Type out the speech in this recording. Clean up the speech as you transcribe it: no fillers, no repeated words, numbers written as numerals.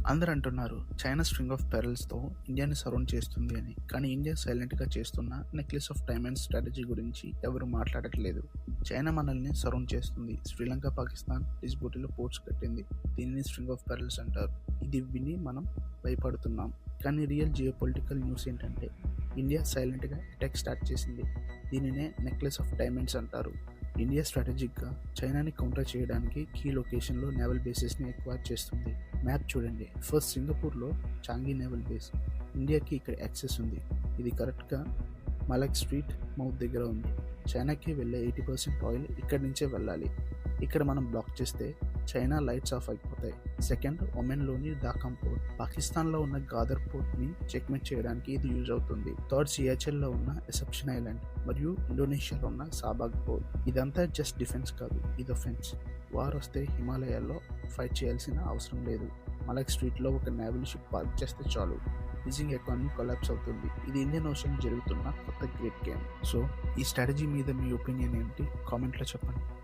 అందరూ అంటున్నారు China string of పెరల్స్తో ఇండియాని సరౌండ్ చేస్తుంది అని. కానీ ఇండియా సైలెంట్గా చేస్తున్న నెక్లెస్ ఆఫ్ డైమండ్స్ స్ట్రాటజీ గురించి ఎవరు మాట్లాడట్లేదు. చైనా మనల్ని సరౌండ్ చేస్తుంది. శ్రీలంక, పాకిస్తాన్ డిస్ప్యూటీలో పోర్ట్స్ కట్టింది. దీనిని స్ట్రింగ్ ఆఫ్ పెరల్స్ అంటారు. ఇది విని మనం భయపడుతున్నాం. కానీ రియల్ జియో పొలిటికల్ న్యూస్ ఏంటంటే ఇండియా సైలెంట్గా అటాక్ స్టార్ట్ చేసింది. దీనినే నెక్లెస్ ఆఫ్ డైమండ్స్ అంటారు. ఇండియా స్ట్రాటజిక్గా చైనాని కౌంటర్ చేయడానికి కీ లొకేషన్లో నేవల్ బేసెస్ని ఎక్వైర్ చేస్తుంది. మ్యాప్ చూడండి. ఫస్ట్ సింగపూర్లో చాంగి నేవల్ బేస్. ఇండియాకి ఇక్కడ యాక్సెస్ ఉంది. ఇది కరెక్ట్గా మలక్ స్ట్రీట్ మౌత్ దగ్గర ఉంది. చైనాకి వెళ్ళే 80% ఆయిల్ ఇక్కడి నుంచే వెళ్ళాలి. ఇక్కడ మనం బ్లాక్ చేస్తే చైనా లైట్స్ ఆఫ్ అయిపోతాయి. సెకండ్, ఒమెన్లోని డాకమ్ పోర్ట్. పాకిస్తాన్లో ఉన్న గాదర్ పోర్ట్ని చెక్మేట్ చేయడానికి ఇది యూజ్ అవుతుంది. థర్డ్, సియాచెల్లో ఉన్న ఎసెప్షన్ ఐలాండ్ మరియు ఇండోనేషియాలో ఉన్న సాబాగ్ పోర్ట్. ఇదంతా జస్ట్ డిఫెన్స్ కాదు, ఇది ఒఫెన్స్. వార్ వస్తే హిమాలయాల్లో ఫైట్ చేయాల్సిన అవసరం లేదు. మలక్ స్ట్రీట్లో ఒక నేవల్ షిప్ పార్క్ చేస్తే చాలు, ఫిషింగ్ ఎకానమీ కొలాప్స్ అవుతుంది. ఇది ఇండియన్ ఓషన్ జరుగుతున్న కొత్త గ్రేట్ గేమ్. సో ఈ స్ట్రాటజీ మీద మీ ఒపీనియన్ ఏంటి? కామెంట్లో చెప్పండి.